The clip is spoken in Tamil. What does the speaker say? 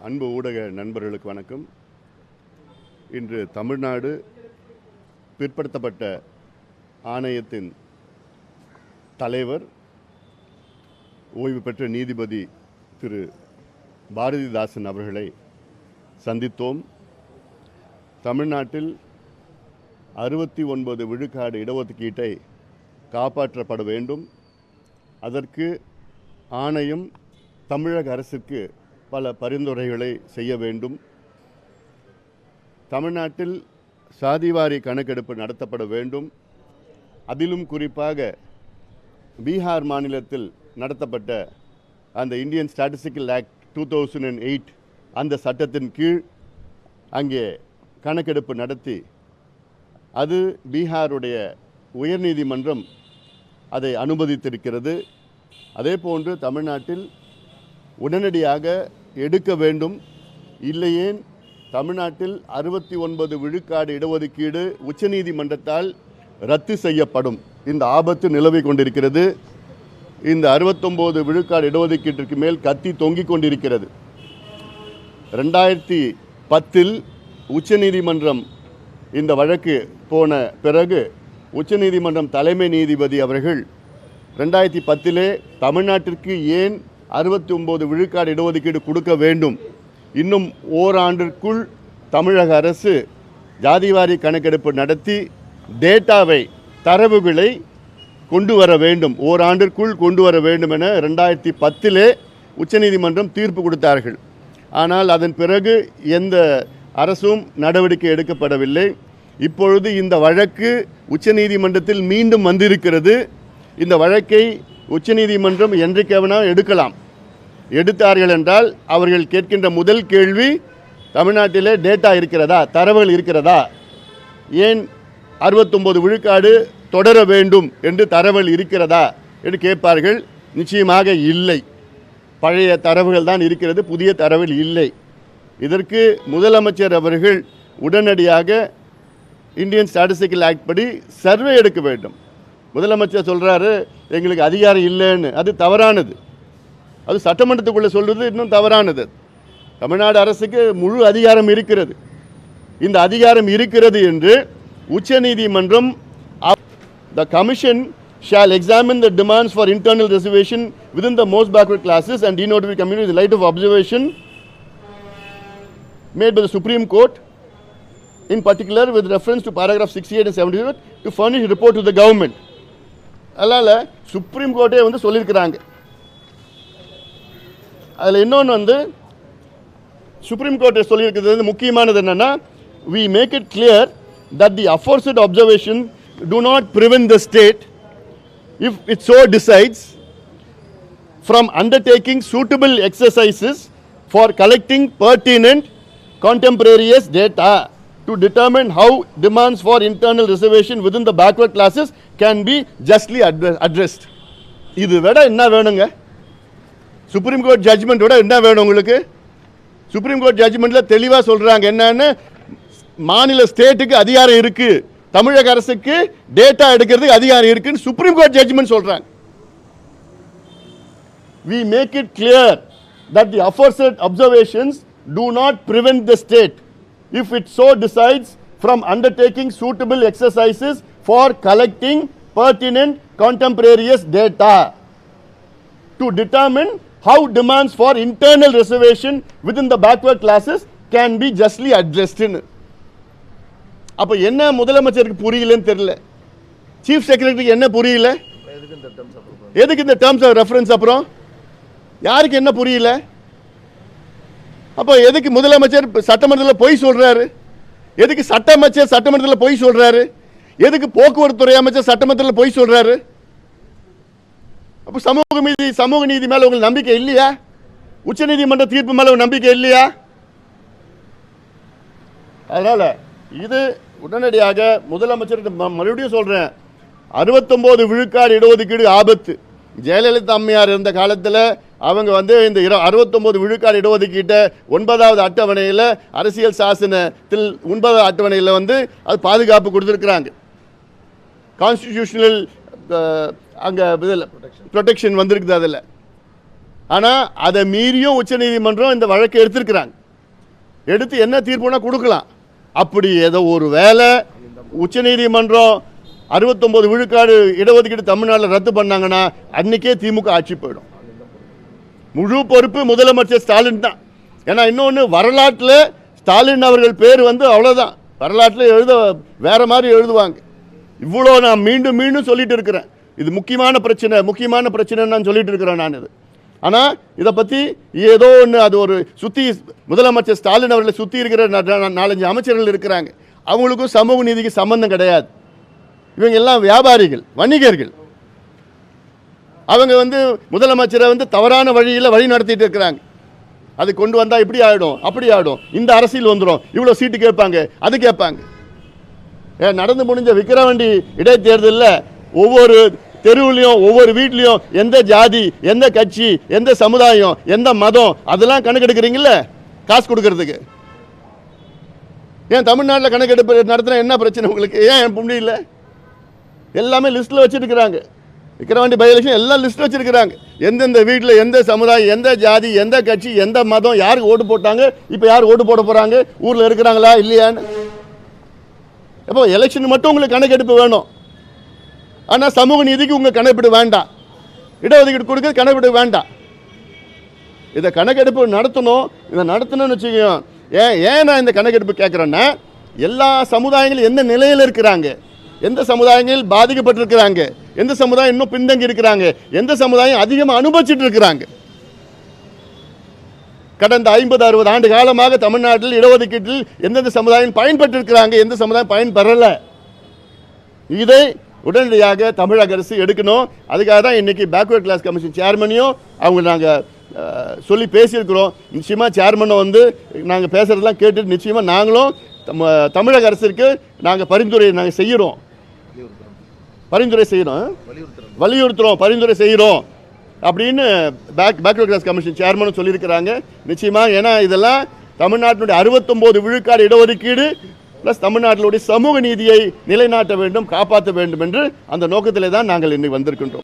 அன்பு ஊடக நண்பர்களுக்கு வணக்கம். இன்று தமிழ்நாடு பிற்படுத்தப்பட்ட ஆணையத்தின் தலைவர் ஓய்வு பெற்ற நீதிபதி திரு பாரதிதாசன் அவர்களை சந்தித்தோம். தமிழ்நாட்டில் 69 விழுக்காடு இடஒதுக்கீட்டை காப்பாற்றப்பட வேண்டும். அதற்கு ஆணையம் தமிழக அரசுக்கு பல பரிந்துரைகளை செய்ய வேண்டும். தமிழ்நாட்டில் சாதிவாரி கணக்கெடுப்பு நடத்தப்பட வேண்டும். அதிலும் குறிப்பாக பீகார் மாநிலத்தில் நடத்தப்பட்ட அந்த இந்தியன் ஸ்டாட்டிஸ்டிக்கல் ஆக்ட் 2008 அந்த சட்டத்தின் கீழ் அங்கே கணக்கெடுப்பு நடத்தி அது பீகாருடைய உயர்நீதிமன்றம் அதை அனுமதித்திருக்கிறது. அதே போன்று தமிழ்நாட்டில் உடனடியாக எடுக்க வேண்டும். இல்லையேன் தமிழ்நாட்டில் 69 விழுக்காடு இடஒதுக்கீடு உச்சநீதிமன்றத்தால் ரத்து செய்யப்படும். இந்த ஆபத்து நிலவி கொண்டிருக்கிறது. இந்த 69 விழுக்காடு இடஒதுக்கீட்டிற்கு மேல் கத்தி தொங்கிக் கொண்டிருக்கிறது. 2010 உச்சநீதிமன்றம் இந்த வழக்கு போன பிறகு உச்சநீதிமன்றம் தலைமை நீதிபதி அவர்கள் 2010 தமிழ்நாட்டிற்கு ஏன் 69 விழுக்காடு இடஒதுக்கீடு கொடுக்க வேண்டும், இன்னும் ஓராண்டிற்குள் தமிழக அரசு ஜாதிவாரி கணக்கெடுப்பு நடத்தி டேட்டாவை தரவுகளை கொண்டு வர வேண்டும், ஓராண்டிற்குள் கொண்டு வர வேண்டும் என 2010 உச்சநீதிமன்றம் தீர்ப்பு கொடுத்தார்கள். ஆனால் அதன் பிறகு எந்த அரசும் நடவடிக்கை எடுக்கப்படவில்லை. இப்பொழுது இந்த வழக்கு உச்சநீதிமன்றத்தில் மீண்டும் வந்திருக்கிறது. இந்த வழக்கை உச்சநீதிமன்றம் என்றைக்கேவனா எடுக்கலாம். எடுத்தார்கள் என்றால் அவர்கள் கேட்கின்ற முதல் கேள்வி, தமிழ்நாட்டிலே டேட்டா இருக்கிறதா, தரவுகள் இருக்கிறதா, ஏன் 69 விழுக்காடு தொடர வேண்டும் என்று தரவுகள் இருக்கிறதா என்று கேட்பார்கள். நிச்சயமாக இல்லை. பழைய தரவுகள் தான் இருக்கிறது, புதிய தரவுகள் இல்லை. இதற்கு முதலமைச்சர் அவர்கள் உடனடியாக இந்தியன் ஸ்டாட்டிஸ்டிக்கல் ஆக்ட் படி சர்வே எடுக்க வேண்டும். முதலமைச்சர் சொல்கிறாரு எங்களுக்கு அதிகாரம் இல்லைன்னு. அது தவறானது. அது சட்டமன்றத்துக்குள்ளே சொல்கிறது இன்னும் தவறானது. தமிழ்நாடு அரசுக்கு முழு அதிகாரம் இருக்கிறது. இந்த அதிகாரம் இருக்கிறது என்று உச்சநீதிமன்றம் the commission shall examine the demands for internal reservation within the most backward classes and denotified communities in the light of observation made by the Supreme Court, in particular with reference to paragraph 68 and 78, to furnish a report to the government. அதனால் சுப்ரீம் கோர்ட்டே சொல்லியிருக்கிறாங்க. அதில் இன்னொன்று சுப்ரீம் கோர்ட்டை சொல்லியிருக்கிறது முக்கியமானது என்னென்னா, we make it clear that the aforesaid observation do not prevent the state, if it so decides, from undertaking suitable exercises for collecting pertinent contemporaneous data to determine how demands for internal reservation within the backward classes can be justly addressed. இது விட என்ன வேணுங்க? சுப்ரீம் கோர்ட் ஜட்ஜ்மெண்ட் விட என்ன வேணும் உங்களுக்கு? சுப்ரீம் கோர்ட் ஜட்ஜ்மெண்ட்டில் தெளிவாக சொல்கிறாங்க என்னன்னு, மாநில ஸ்டேட்டுக்கு அதிகாரம் இருக்குது, தமிழக அரசுக்கு டேட்டா எடுக்கிறதுக்கு அதிகாரம் இருக்குன்னு சுப்ரீம் கோர்ட் ஜட்ஜ்மெண்ட் சொல்கிறாங்க. We make it clear that the aforesaid observations do not prevent the state, if it so decides, from undertaking suitable exercises for collecting pertinent contemporaneous data to determine how demands for internal reservation within the backward classes can be justly addressed. அப்போ என்ன முதலமைச்சருக்கு புரியலன்னு தெரியல, சீஃப் செக்ரட்டரிக்கு என்ன புரியல, எதுக்கு இந்த டேர்ம்ஸ் ஆஃப் ரெஃபரன்ஸ், அப்புறம் யாருக்கு என்ன புரியல? அப்போ எதுக்கு முதலமைச்சர் சட்டமன்றத்தில் பொய் சொல்றாரு? எதுக்கு சட்டமைச்சர் சட்டமன்றத்தில் பொய் சொல்றாரு? எதுக்கு போக்குவரத்து துறை அமைச்சர் சட்டமன்றத்தில் பொய் சொல்றாரு? அப்போ சமூக நீதி மேல உங்களுக்கு நம்பிக்கை இல்லையா? உச்சநீதிமன்ற தீர்ப்பு மேல நம்பிக்கை இல்லையா? அதனால இது உடனடியாக முதலமைச்சர் மறுபடியும் சொல்றேன், 69 விழுக்காடு இடஒதுக்கீடு ஆபத்து. ஜெயலலிதா அம்மையார் இருந்த காலத்தில் அவங்க இந்த 69 விழுக்காடு இடஒதுக்கீட்டை 9வது அட்டவணையில் அரசியல் சாசனத்தில் 9வது அட்டவணையில் அது பாதுகாப்பு கொடுத்துருக்குறாங்க. கான்ஸ்டிடியூஷனல் அங்கே ப்ரொடெக்ஷன் வந்திருக்குது. அதில் ஆனால் அதை மீறியும் உச்சநீதிமன்றம் இந்த வழக்கை எடுத்திருக்கிறாங்க. எடுத்து என்ன தீர்ப்புனா கொடுக்கலாம். அப்படி ஏதோ ஒரு வேலை உச்சநீதிமன்றம் 69 விழுக்காடு இடஒதுக்கீடு தமிழ்நாட்டில் ரத்து பண்ணாங்கன்னா அன்றைக்கே திமுக ஆட்சி போயிடும். முழு பொறுப்பு முதலமைச்சர் ஸ்டாலின் தான். ஏன்னா இன்னொன்று, வரலாற்றில் ஸ்டாலின் அவர்கள் பேர் அவ்வளோதான், வரலாற்றில் வேற மாதிரி எழுதுவாங்க. இவ்வளோ நான் மீண்டும் மீண்டும் சொல்லிட்டு இருக்கிறேன், இது முக்கியமான பிரச்சனை நான் சொல்லிட்டு இருக்கிறேன் நான் இது. ஆனால் இதை பற்றி ஏதோ ஒன்று அது ஒரு சுற்றி முதலமைச்சர் ஸ்டாலின் அவர்களை சுற்றி இருக்கிற 4-5 அமைச்சர்கள் இருக்கிறாங்க. அவங்களுக்கும் சமூக நீதிக்கு சம்பந்தம் கிடையாது. இவங்க எல்லாம் வியாபாரிகள், வணிகர்கள். அவங்க முதலமைச்சரை தவறான வழியில் வழி நடத்திட்டு இருக்கிறாங்க. அது கொண்டு வந்தால் இப்படி ஆகிடும், அப்படி ஆகிடும், இந்த அரசியல் வந்துடும், இவ்வளோ சீட்டு கேட்பாங்க, அது கேட்பாங்க. நடந்து முடிஞ்ச விக்கிரவாண்டி இடைத்தேர்தலில் ஒவ்வொரு தெருவுலையும் ஒவ்வொரு வீட்லையும் எந்த ஜாதி, எந்த கட்சி, எந்த சமுதாயம், எந்த மதம், அதெல்லாம் கணக்கெடுக்கிறீங்கள காசு கொடுக்கறதுக்கு. ஏன் தமிழ்நாட்டில் கணக்கெடுப்பு நடத்தினா என்ன பிரச்சனை உங்களுக்கு? ஏன் முடியல? எல்லாமே லிஸ்ட்டில் வச்சுருக்கிறாங்க. விக்கிரவாண்டி பை எலெக்ஷன் எல்லாம் லிஸ்ட்டில் வச்சுருக்கிறாங்க. எந்தெந்த வீட்டில் எந்த சமுதாயம், எந்த ஜாதி, எந்த கட்சி, எந்த மதம், யாருக்கு ஓட்டு போட்டாங்க, இப்போ யார் ஓட்டு போட போகிறாங்க, ஊரில் இருக்கிறாங்களா இல்லையான்னு. இப்போ எலெக்ஷன் மட்டும் உங்களுக்கு கணக்கெடுப்பு வேணும். ஆனால் சமூக நீதிக்கு உங்கள் கணக்கெடுப்பு வேண்டாம், இடஒதுக்கீடு கொடுக்க கணக்கெடுப்பு வேண்டாம். இதை கணக்கெடுப்பு நடத்தணும். இதை நடத்தணும்னு வச்சுக்கோங்க. ஏன் நான் இந்த கணக்கெடுப்பு கேட்குறேன்னா, எல்லா சமுதாயங்களும் எந்த நிலையில் இருக்கிறாங்க, எந்த சமுதாயங்கள் பாதிக்கப்பட்டிருக்கிறாங்க, எந்த சமுதாயம் இன்னும் பின்தங்கி இருக்கிறாங்க, எந்த சமுதாயம் அதிகமாக அனுபவிச்சுட்டு இருக்கிறாங்க. கடந்த 50-60 ஆண்டு காலமாக தமிழ்நாட்டில் இடஒதுக்கீட்டில் எந்தெந்த சமுதாயம் பயன்பெற்றிருக்கிறாங்க, எந்த சமுதாயம் பயன்பெறலை. இதை உடனடியாக தமிழக அரசு எடுக்கணும். அதுக்காக தான் இன்றைக்கி பேக்வர்ட் கிளாஸ் கமிஷன் சேர்மனையும் அவங்க நாங்கள் சொல்லி பேசியிருக்கிறோம். நிச்சயமாக சேர்மனை நாங்கள் பேசுகிறதெல்லாம் கேட்டுட்டு நிச்சயமாக நாங்களும் தமிழக அரசிற்கு நாங்கள் பரிந்துரை செய்கிறோம் அப்படின்னு பேக்வர்ட் கிளாஸ் கமிஷன் சேர்மனும் சொல்லியிருக்கிறாங்க. நிச்சயமாக, ஏன்னா இதெல்லாம் தமிழ்நாட்டினுடைய 69 விழுக்காடு இடஒதுக்கீடு ப்ளஸ் தமிழ்நாட்டினுடைய சமூக நீதியை நிலைநாட்ட வேண்டும், காப்பாற்ற வேண்டும் என்று அந்த நோக்கத்திலே தான் நாங்கள் இன்னைக்கு வந்திருக்கின்றோம்.